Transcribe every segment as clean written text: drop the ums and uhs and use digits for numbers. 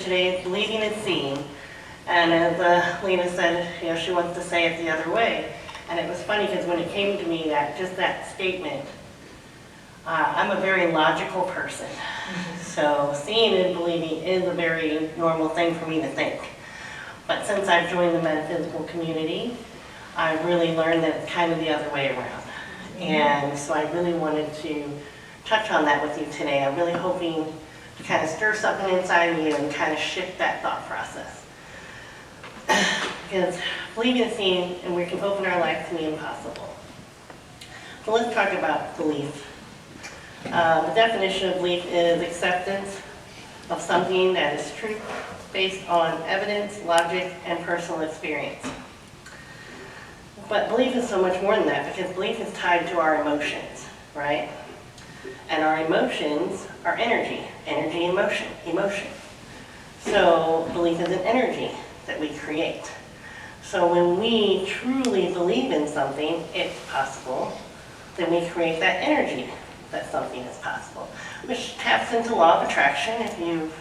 today is believing is seeing. And as Lena said, she wants to say it the other way. And it was funny because when it came to me, just that statement, I'm a very logical person. So seeing and believing is a very normal thing for me to think. But since I've joined the metaphysical community, I've really learned that it's kind of the other way around. And so I really wanted to touch on that with you today. I'm really hoping to kind of stir something inside of you and kind of shift that thought process. Because believing is seeing, and we can open our life to the impossible. So let's talk about belief. The definition of belief is acceptance of something that is true based on evidence, logic, and personal experience. But belief is so much more than that, because belief is tied to our emotions, right? And our emotions are energy, emotion. So belief is an energy that we create. So when we truly believe in something, it's possible, then we create that energy that something is possible, which taps into law of attraction. If you've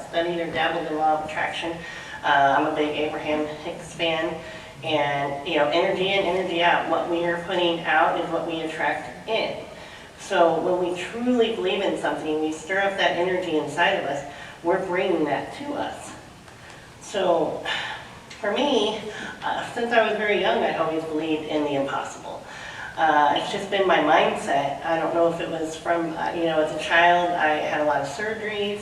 studied or dabbled in law of attraction, I'm a big Abraham Hicks fan. And energy in, energy out. What we are putting out is what we attract in. So when we truly believe in something, we stir up that energy inside of us, we're bringing that to us. So for me, since I was very young, I always believed in the impossible. It's just been my mindset. I don't know if it was from, as a child, I had a lot of surgeries,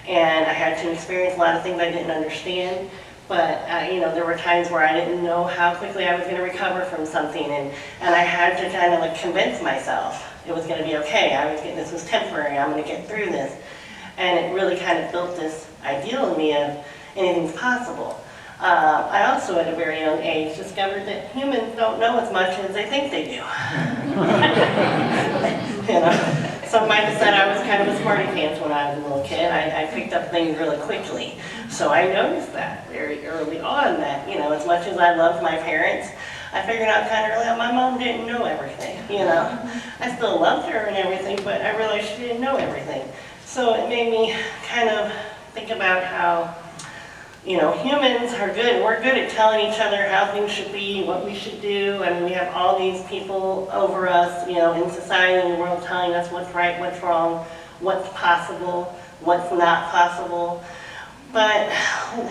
and I had to experience a lot of things I didn't understand. But, there were times where I didn't know how quickly I was going to recover from something, and I had to kind of convince myself it was going to be okay. This was temporary. I'm going to get through this. And it really kind of built this ideal in me of anything's possible. I also, at a very young age, discovered that humans don't know as much as they think they do. Some might have said I was kind of a smarty pants when I was a little kid. I picked up things really quickly. So I noticed that very early on that, as much as I loved my parents, I figured out kind of early on my mom didn't know everything, I still loved her and everything, but I realized she didn't know everything. So it made me kind of think about how, humans are good. We're good at telling each other how things should be, what we should do. I mean, we have all these people over us, in society and the world telling us what's right, what's wrong, what's possible, what's not possible. But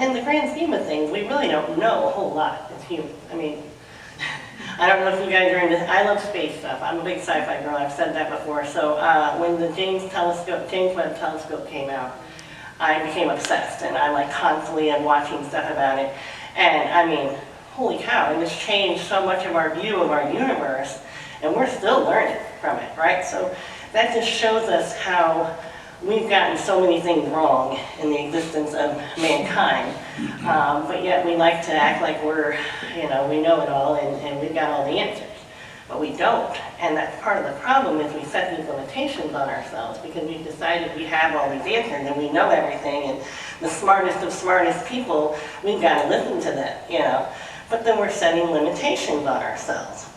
in the grand scheme of things, we really don't know a whole lot as humans. I mean, I don't know if you guys are into, I love space stuff. I'm a big sci-fi girl, I've said that before. So when the James Webb Telescope came out, I became obsessed, and I constantly am watching stuff about it. And I mean, holy cow, it has changed so much of our view of our universe, and we're still learning from it, right? So that just shows us how we've gotten so many things wrong in the existence of mankind, but yet we like to act like we're, we know it all and we've got all the answers. But we don't, and that's part of the problem is we set these limitations on ourselves because we've decided we have all these answers and we know everything, and the smartest of smartest people, we've got to listen to them, But then we're setting limitations on ourselves.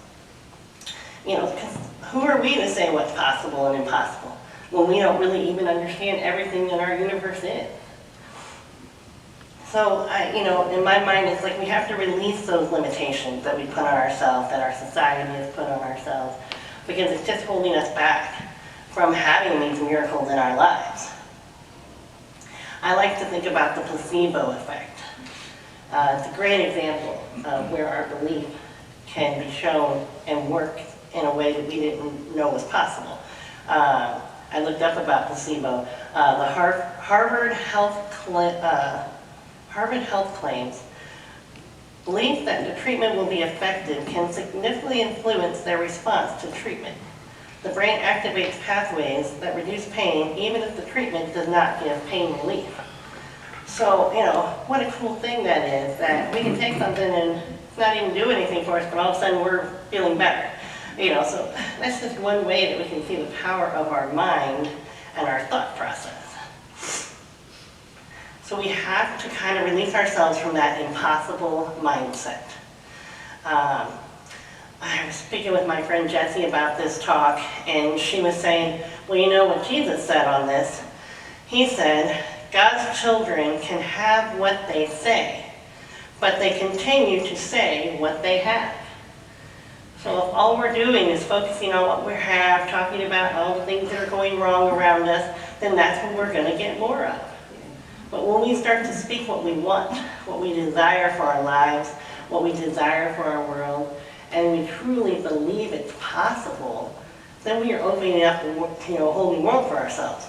Because who are we to say what's possible and impossible when we don't really even understand everything that our universe is? So, in my mind, it's like we have to release those limitations that we put on ourselves, that our society has put on ourselves, because it's just holding us back from having these miracles in our lives. I like to think about the placebo effect. It's a great example of where our belief can be shown and work in a way that we didn't know was possible. I looked up about placebo. The Harvard Health claims belief that the treatment will be effective can significantly influence their response to treatment. The brain activates pathways that reduce pain even if the treatment does not give pain relief. So, what a cool thing that is, that we can take something and not even do anything for us, but all of a sudden we're feeling better. So that's just one way that we can see the power of our mind and our thought process. So we have to kind of release ourselves from that impossible mindset. I was speaking with my friend Jessie about this talk, and she was saying, well, what Jesus said on this? He said, God's children can have what they say, but they continue to say what they have. So if all we're doing is focusing on what we have, talking about all the things that are going wrong around us, then that's what we're going to get more of. But when we start to speak what we want, what we desire for our lives, what we desire for our world, and we truly believe it's possible, then we are opening up a whole new world for ourselves.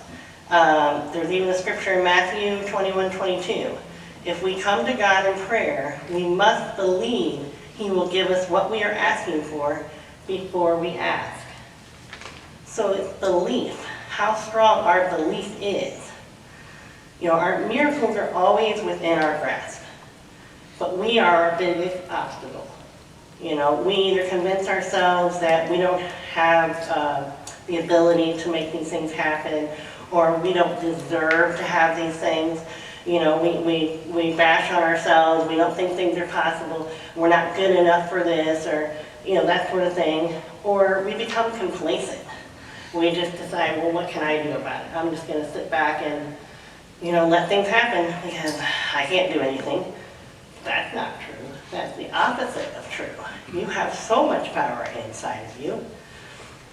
There's even a scripture in Matthew 21:22. If we come to God in prayer, we must believe He will give us what we are asking for before we ask. So it's belief, how strong our belief is. Our miracles are always within our grasp, but we are our biggest obstacle. We either convince ourselves that we don't have the ability to make these things happen, or we don't deserve to have these things. We bash on ourselves, we don't think things are possible, we're not good enough for this, or that sort of thing. Or we become complacent. We just decide, well, what can I do about it? I'm just going to sit back and let things happen because I can't do anything. That's not true. That's the opposite of true. You have so much power inside of you.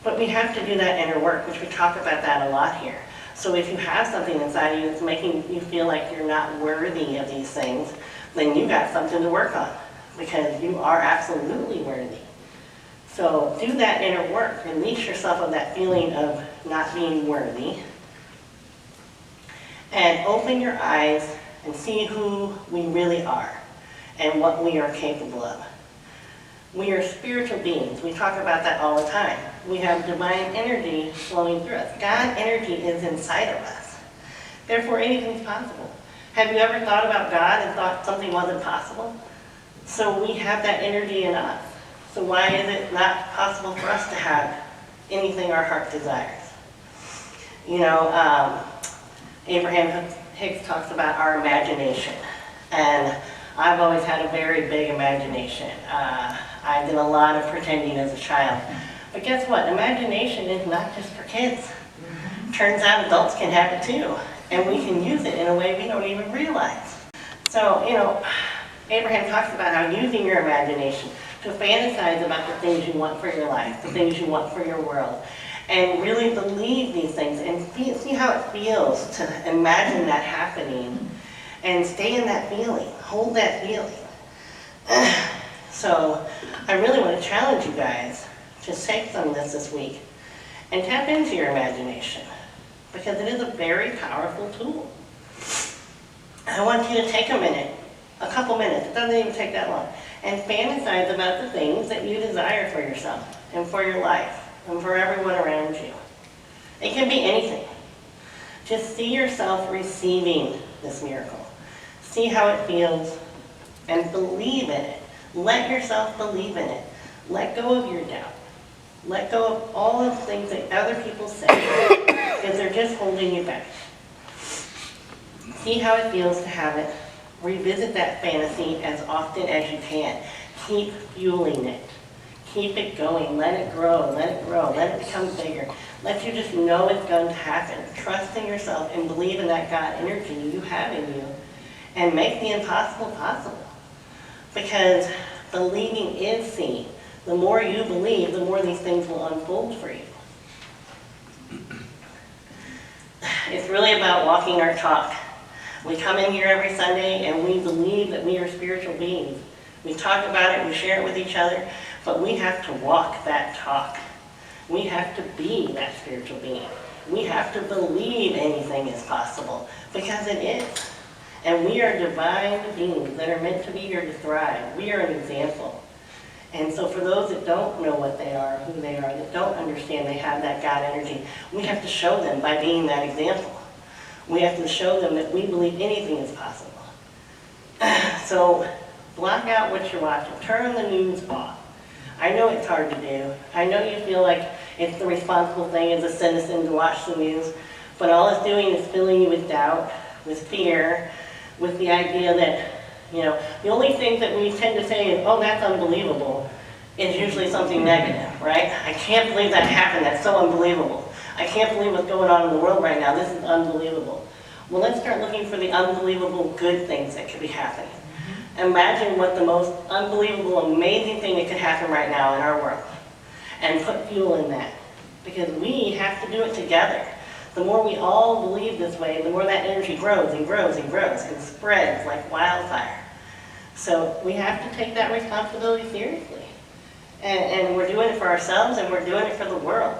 But we have to do that inner work, which we talk about that a lot here. So if you have something inside of you that's making you feel like you're not worthy of these things, then you got something to work on, because you are absolutely worthy. So do that inner work. Release yourself of that feeling of not being worthy. And open your eyes and see who we really are and what we are capable of. We are spiritual beings. We talk about that all the time. We have divine energy flowing through us. God energy is inside of us. Therefore, anything's possible. Have you ever thought about God and thought something wasn't possible? So we have that energy in us. So why is it not possible for us to have anything our heart desires? Abraham Hicks talks about our imagination. And I've always had a very big imagination. I did a lot of pretending as a child. But guess what? Imagination is not just for kids. Turns out adults can have it too. And we can use it in a way we don't even realize. So, Abraham talks about how using your imagination to fantasize about the things you want for your life, the things you want for your world, and really believe these things and see how it feels to imagine that happening and stay in that feeling, hold that feeling. So I really want to challenge you guys to take some of this week and tap into your imagination, because it is a very powerful tool. I want you to take a couple minutes, it doesn't even take that long, and fantasize about the things that you desire for yourself and for your life and for everyone around you. It can be anything. Just see yourself receiving this miracle. See how it feels and believe in it. Let yourself believe in it. Let go of your doubt. Let go of all of the things that other people say, because they're just holding you back. See how it feels to have it. Revisit that fantasy as often as you can. Keep fueling it. Keep it going. Let it grow. Let it grow. Let it become bigger. Let you just know it's going to happen. Trust in yourself and believe in that God energy you have in you, and make the impossible possible. Because believing is seeing. The more you believe, the more these things will unfold for you. It's really about walking our talk. We come in here every Sunday and we believe that we are spiritual beings. We talk about it, we share it with each other, but we have to walk that talk. We have to be that spiritual being. We have to believe anything is possible, because it is. And we are divine beings that are meant to be here to thrive. We are an example. And so for those that don't know what they are, who they are, that don't understand they have that God energy, we have to show them by being that example. We have to show them that we believe anything is possible. So block out what you're watching. Turn the news off. I know it's hard to do. I know you feel like it's the responsible thing as a citizen to watch the news, but all it's doing is filling you with doubt, with fear, with the idea that, the only thing that we tend to say is, oh, that's unbelievable, is usually something negative, right? I can't believe that happened. That's so unbelievable. I can't believe what's going on in the world right now. This is unbelievable. Well, let's start looking for the unbelievable good things that could be happening. Imagine what the most unbelievable, amazing thing that could happen right now in our world, and put fuel in that, because we have to do it together. The more we all believe this way, the more that energy grows and grows and grows and spreads like wildfire. So we have to take that responsibility seriously. And we're doing it for ourselves, and we're doing it for the world.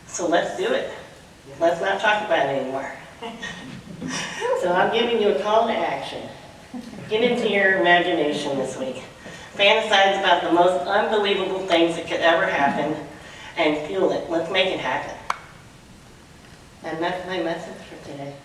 So let's do it. Let's not talk about it anymore. So I'm giving you a call to action. Get into your imagination this week. Fantasize about the most unbelievable things that could ever happen and fuel it. Let's make it happen. And that's my message for today.